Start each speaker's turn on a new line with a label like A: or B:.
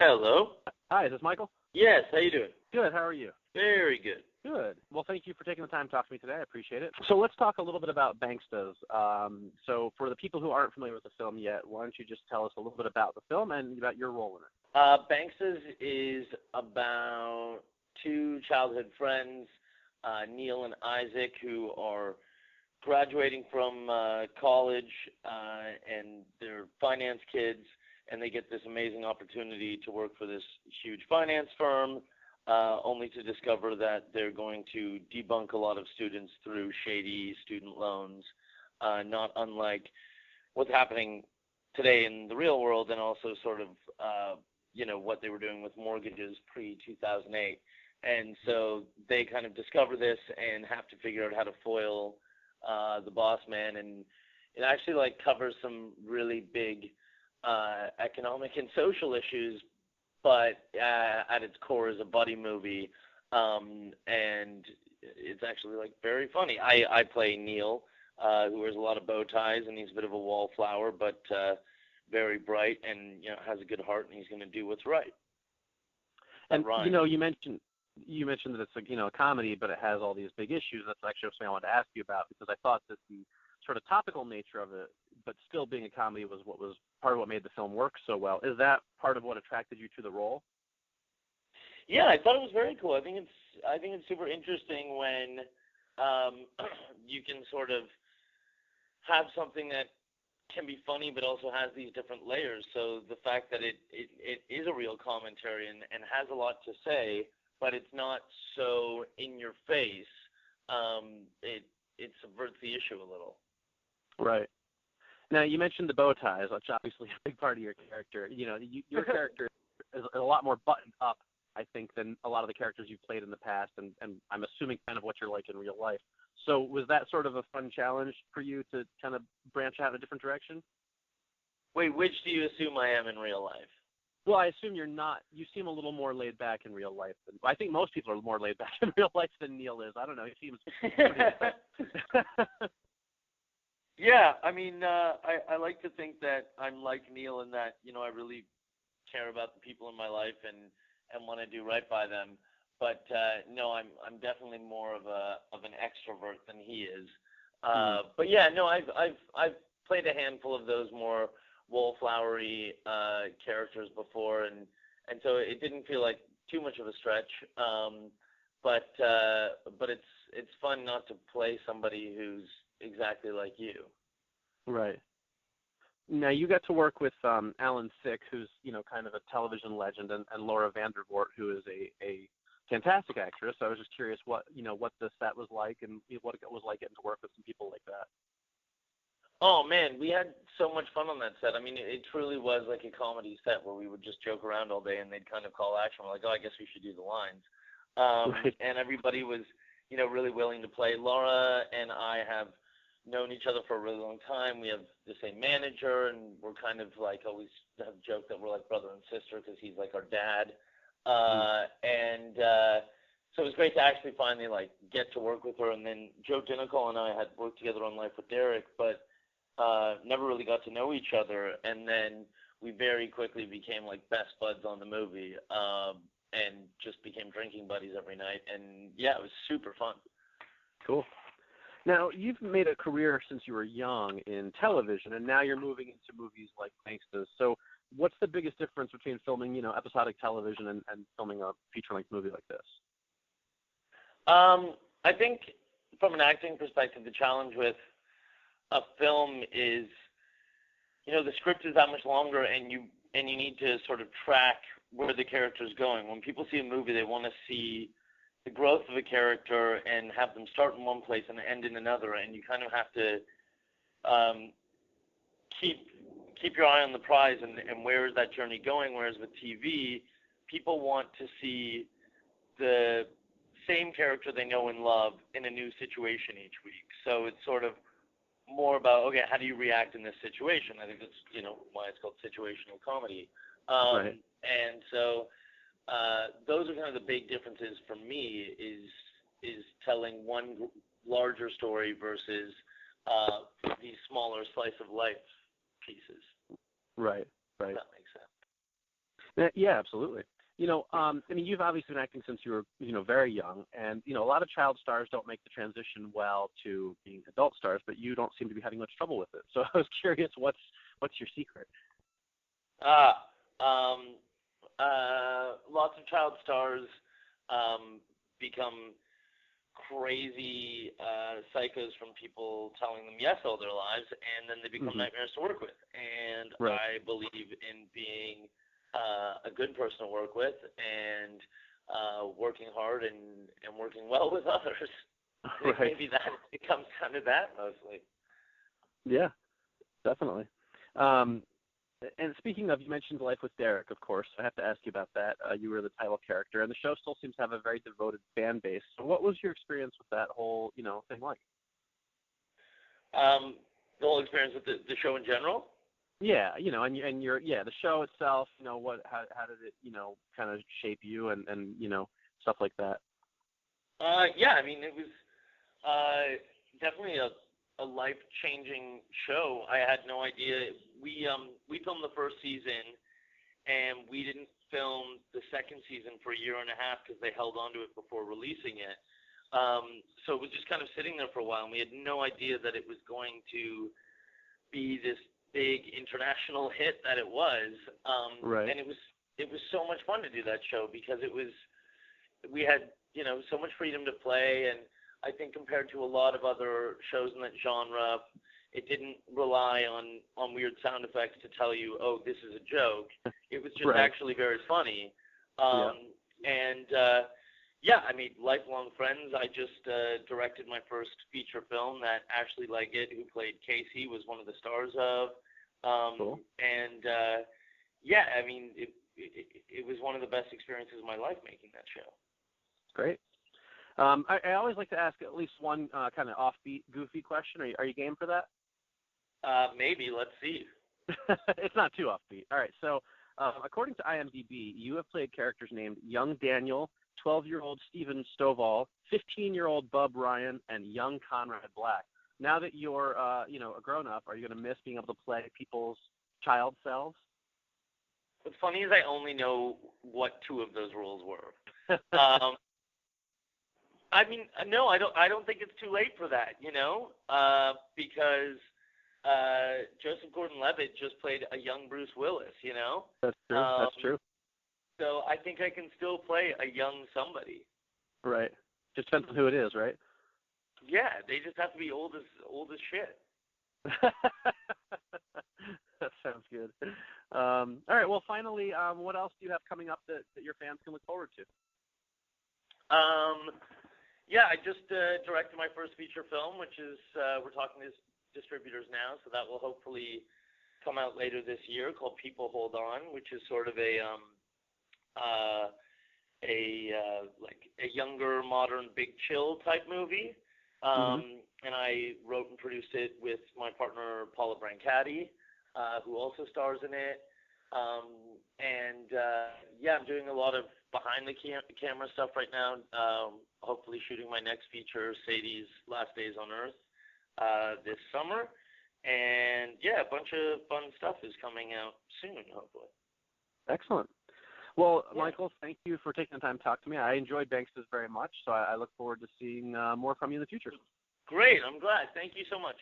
A: Hello.
B: Hi, is this Michael?
A: Yes, how you doing?
B: Good, how are you?
A: Very good.
B: Good. Well, thank you for taking the time to talk to me today. I appreciate it. So let's talk a little bit about Bankstas. So for the people who aren't familiar with the film yet, why don't you just tell us a little bit about the film and about your role in it?
A: Bankstas is about two childhood friends, Neil and Isaac, who are graduating from college, and they're finance kids, and they get this amazing opportunity to work for this huge finance firm, only to discover that they're going to debunk a lot of students through shady student loans, not unlike what's happening today in the real world, and also sort of, what they were doing with mortgages pre-2008. And so they kind of discover this and have to figure out how to foil the boss man. And it actually, covers some really big economic and social issues, but at its core is a buddy movie, and it's actually very funny. I play Neil, who wears a lot of bow ties, and he's a bit of a wallflower, but very bright, and has a good heart, and he's going to do what's right.
B: And you mentioned that it's a comedy, but it has all these big issues. That's actually something I wanted to ask you about, because I thought that the sort of topical nature of it, but still being a comedy, was part of what made the film work so well. Is that part of what attracted you to the role?
A: Yeah, I thought it was very cool. I think it's super interesting when you can sort of have something that can be funny, but also has these different layers. So the fact that it is a real commentary and has a lot to say, but it's not so in your face, it subverts the issue a little.
B: Right. Now, you mentioned the bow ties, which obviously is a big part of your character. Your character is a lot more buttoned up, I think, than a lot of the characters you've played in the past, and I'm assuming kind of what you're like in real life. So was that sort of a fun challenge for you to kind of branch out in a different direction?
A: Wait, which do you assume I am in real life?
B: Well, I assume you're not. You seem a little more laid back in real life. I think most people are more laid back in real life than Neil is. I don't know. He seems pretty
A: Yeah, I mean, I like to think that I'm like Neil in that, I really care about the people in my life and want to do right by them. But no, I'm definitely more of an extrovert than he is. But yeah, no, I've played a handful of those more wallflowery characters before, and so it didn't feel like too much of a stretch. But it's fun not to play somebody who's exactly like you.
B: Right. Now, you got to work with Alan Thicke, who's kind of a television legend, and Laura Vandervoort, who is a fantastic actress. I was just curious what the set was like and what it was like getting to work with some people like that.
A: Oh man, we had so much fun on that set. I mean, it truly was like a comedy set where we would just joke around all day, and they'd kind of call action. We're like, oh, I guess we should do the lines.
B: Right.
A: And everybody was, really willing to play. Laura and I have known each other for a really long time. We have the same manager, and we're kind of always have joked that we're like brother and sister because he's like our dad. So it was great to actually finally get to work with her. And then Joe Dinical and I had worked together on Life with Derek, but never really got to know each other. And then we very quickly became best buds on the movie, and just became drinking buddies every night. And yeah, it was super fun.
B: Cool. Now, you've made a career since you were young in television, and now you're moving into movies like Bankstas. So what's the biggest difference between filming, episodic television and filming a feature-length movie like this?
A: I think from an acting perspective, the challenge with a film is, the script is that much longer, and you need to sort of track where the character is going. When people see a movie, they want to see the growth of a character and have them start in one place and end in another, and you kind of have to keep your eye on the prize and where is that journey going. Whereas with TV, people want to see the same character they know and love in a new situation each week. So it's sort of more about, okay, how do you react in this situation? I think that's why it's called situational comedy.
B: Right.
A: And so those are kind of the big differences for me, is telling one larger story versus these smaller slice of life pieces.
B: Right.
A: If that makes sense.
B: Yeah, absolutely. I mean, you've obviously been acting since you were, very young, and a lot of child stars don't make the transition well to being adult stars, but you don't seem to be having much trouble with it. So I was curious, what's your secret?
A: Ah, lots of child stars become crazy psychos from people telling them yes all their lives, and then they become nightmares to work with. And
B: Right.
A: I believe in being a good person to work with, and working hard and working well with others. I think
B: Right.
A: maybe that it comes down to that mostly.
B: Yeah, definitely. And speaking of, you mentioned Life with Derek, of course. I have to ask you about that. You were the title character, and the show still seems to have a very devoted fan base. So what was your experience with that whole, thing like?
A: The whole experience with the show in general.
B: Yeah, the show itself, how did it, kind of shape you and stuff like that?
A: Yeah, I mean, it was definitely a life-changing show. I had no idea. We filmed the first season, and we didn't film the second season for a year and a half because they held on to it before releasing it. So it was just kind of sitting there for a while, and we had no idea that it was going to be this big international hit that it was.
B: Right.
A: And it was so much fun to do that show because we had so much freedom to play, and I think compared to a lot of other shows in that genre, it didn't rely on weird sound effects to tell you, oh, this is a joke. It was just
B: Right.
A: actually very funny. And I mean, lifelong friends. I just directed my first feature film that Ashley Leggett, who played Casey, was one of the stars of.
B: Cool.
A: And I mean, it was one of the best experiences of my life making that show.
B: Great. I always like to ask at least one kind of offbeat, goofy question. Are you game for that?
A: Maybe. Let's see.
B: It's not too offbeat. All right. So, according to IMDb, you have played characters named Young Daniel, 12-year-old Stephen Stovall, 15-year-old Bub Ryan, and young Conrad Black. Now that you're, a grown-up, are you going to miss being able to play people's child selves?
A: What's funny is I only know what two of those roles were. I mean, no, I don't think it's too late for that, because Joseph Gordon-Levitt just played a young Bruce Willis,
B: That's true. That's true.
A: So I think I can still play a young somebody.
B: Right. Just depends on who it is, right?
A: Yeah, they just have to be old as shit.
B: That sounds good. All right. Well, finally, what else do you have coming up that your fans can look forward to?
A: I just directed my first feature film, which is we're talking to distributors now, so that will hopefully come out later this year, called People Hold On, which is sort of a younger, modern, Big Chill type movie. And I wrote and produced it with my partner Paula Brancati, who also stars in it. I'm doing a lot of behind the camera stuff right now. Hopefully shooting my next feature, Sadie's Last Days on Earth, this summer. And a bunch of fun stuff is coming out soon, hopefully.
B: Excellent. Well, Michael, thank you for taking the time to talk to me. I enjoyed Bankstas very much, so I look forward to seeing more from you in the future.
A: Great. I'm glad. Thank you so much.